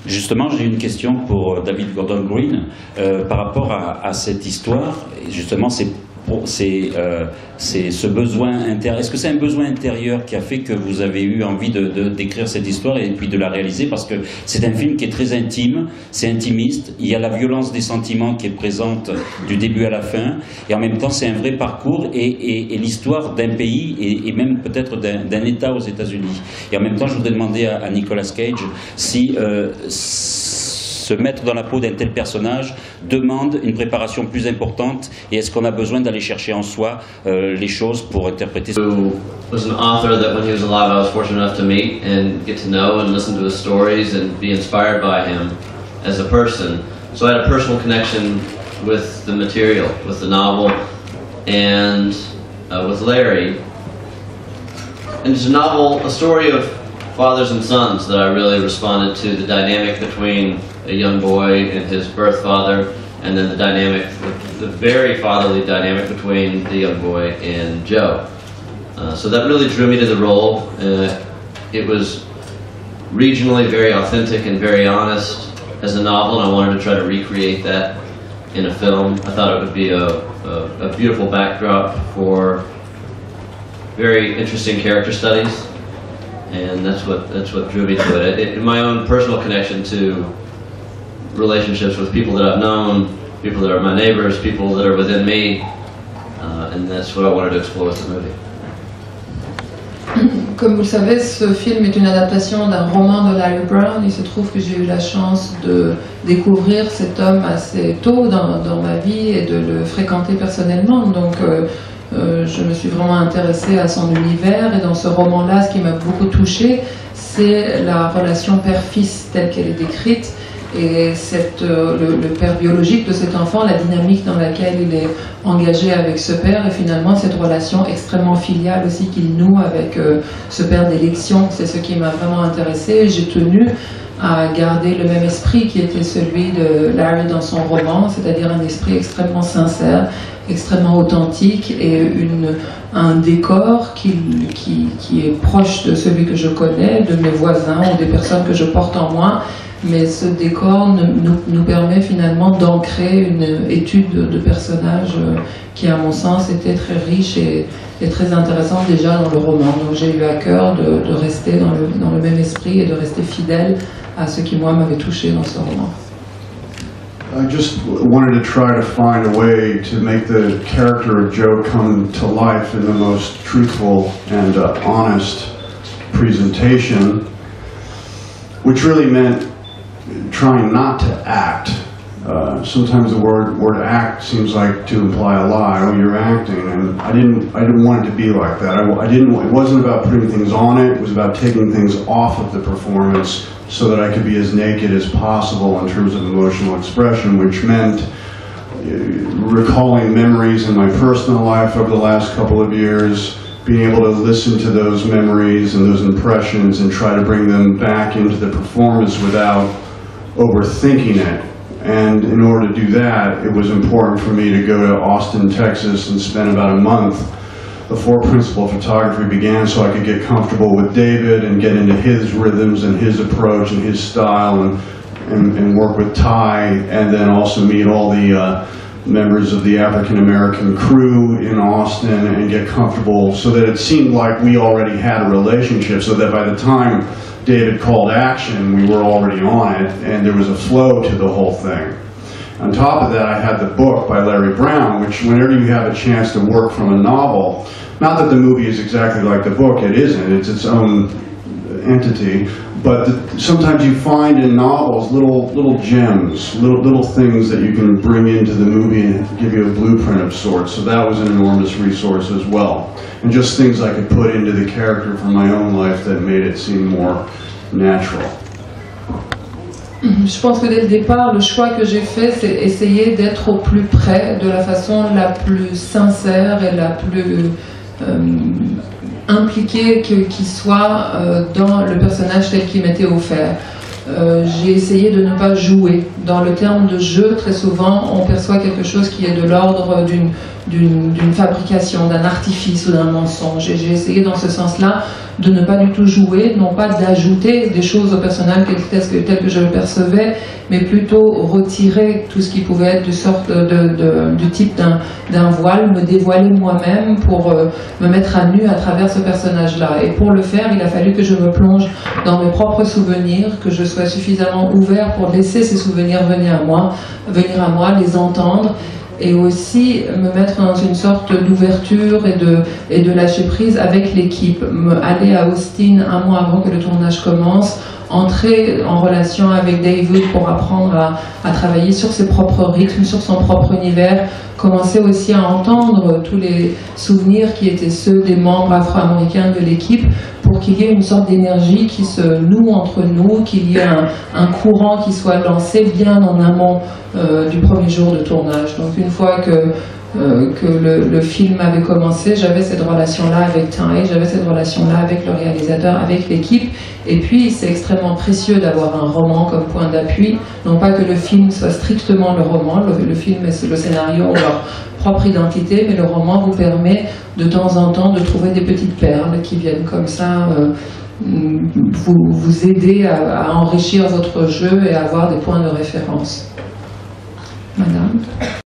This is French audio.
Justement, j'ai une question pour David Gordon Green par rapport à cette histoire. Justement, c'est ce besoin intérieur. Est-ce que c'est un besoin intérieur qui a fait que vous avez eu envie d'écrire cette histoire et puis de la réaliser? Parce que c'est un film qui est très intime, c'est intimiste, il y a la violence des sentiments qui est présente du début à la fin, et en même temps c'est un vrai parcours et l'histoire d'un pays et même peut-être d'un État aux États-Unis. Et en même temps, je voudrais demander à Nicolas Cage si se mettre dans la peau d'un tel personnage demande une préparation plus importante, et est-ce qu'on a besoin d'aller chercher en soi les choses pour interpréter ce... was an author that when he was alive I was fortunate enough to meet and get to know and listen to his stories and be inspired by him as a person. So I had a personal connection with the material, with the novel, and with Larry. And it's a novel, a story of fathers and sons that I really responded to, the dynamic between a young boy and his birth father, and then the dynamic, the very fatherly dynamic between the young boy and Joe. So that really drew me to the role. It was regionally very authentic and very honest as a novel, and I wanted to try to recreate that in a film. I thought it would be a beautiful backdrop for very interesting character studies, and that's what drew me to it. In my own personal connection to relationships with people that I've known, people that are my neighbors, people that are within me, and that's what I wanted to explore with the movie. Comme vous le savez, ce film est une adaptation d'un roman de Larry Brown. Il se trouve que j'ai eu la chance de découvrir cet homme assez tôt dans ma vie et de le fréquenter personnellement. Donc je me suis vraiment intéressée à son univers, et dans ce roman-là, ce qui m'a beaucoup touchée, c'est la relation père-fils telle qu'elle est décrite, et le père biologique de cet enfant, la dynamique dans laquelle il est engagé avec ce père, et finalement cette relation extrêmement filiale aussi qu'il noue avec ce père d'élection. C'est ce qui m'a vraiment intéressée. J'ai tenu à garder le même esprit qui était celui de Larry dans son roman, c'est-à-dire un esprit extrêmement sincère, extrêmement authentique, et un décor qui est proche de celui que je connais, de mes voisins ou des personnes que je porte en moi. Mais ce décor nous permet finalement d'ancrer une étude de personnages qui, à mon sens, était très riche et très intéressante déjà dans le roman. Donc j'ai eu à cœur de rester dans le même esprit et de rester fidèle à ce qui, moi, m'avait touché dans ce roman. I just wanted to try to find a way to make the character of Joe come to life in the most truthful and honest presentation, which really meant trying not to act. Sometimes the word act seems like to imply a lie. Oh, you're acting, and I didn't want it to be like that. It wasn't about putting things on it. It was about taking things off of the performance so that I could be as naked as possible in terms of emotional expression, which meant recalling memories in my personal life over the last couple of years, being able to listen to those memories and those impressions and try to bring them back into the performance without overthinking it. And in order to do that, it was important for me to go to Austin, Texas, and spend about a month before principal photography began, so I could get comfortable with David and get into his rhythms and his approach and his style, and work with Ty, and then also meet all the members of the African American crew in Austin and get comfortable, so that it seemed like we already had a relationship, so that by the time David called action, we were already on it, and there was a flow to the whole thing. On top of that, I had the book by Larry Brown, which whenever you have a chance to work from a novel, not that the movie is exactly like the book, it isn't, it's its own entity, but sometimes you find in novels little gems, little things that you can bring into the movie and give you a blueprint of sorts, so that was an enormous resource as well. And just things I could put into the character from my own life that made it seem more natural. Je pense que dès le départ, le choix que j'ai fait, c'est essayer d'être au plus près, de la façon la plus sincère et la plus impliquée qui soit dans le personnage tel qu'il m'était offert. j'ai essayé de ne pas jouer. Dans le terme de jeu, très souvent, on perçoit quelque chose qui est de l'ordre d'une fabrication, d'un artifice ou d'un mensonge. Et j'ai essayé dans ce sens-là de ne pas du tout jouer, non pas d'ajouter des choses au personnage tel que je le percevais, mais plutôt retirer tout ce qui pouvait être du type d'un voile, me dévoiler moi-même pour me mettre à nu à travers ce personnage-là. Et pour le faire, il a fallu que je me plonge dans mes propres souvenirs, que je sois suffisamment ouvert pour laisser ces souvenirs venir à moi, les entendre, et aussi me mettre dans une sorte d'ouverture et de lâcher prise avec l'équipe. Aller à Austin un mois avant que le tournage commence, entrer en relation avec David pour apprendre à travailler sur ses propres rythmes, sur son propre univers, commencer aussi à entendre tous les souvenirs qui étaient ceux des membres afro-américains de l'équipe, pour qu'il y ait une sorte d'énergie qui se noue entre nous, qu'il y ait un courant qui soit lancé bien en amont du premier jour de tournage. Donc une fois que le film avait commencé, j'avais cette relation-là avec Ty, j'avais cette relation-là avec le réalisateur, avec l'équipe. Et puis, c'est extrêmement précieux d'avoir un roman comme point d'appui. Non pas que le film soit strictement le roman, le film et le scénario ont leur propre identité, mais le roman vous permet de temps en temps de trouver des petites perles qui viennent comme ça vous aider à enrichir votre jeu et à avoir des points de référence. Madame ?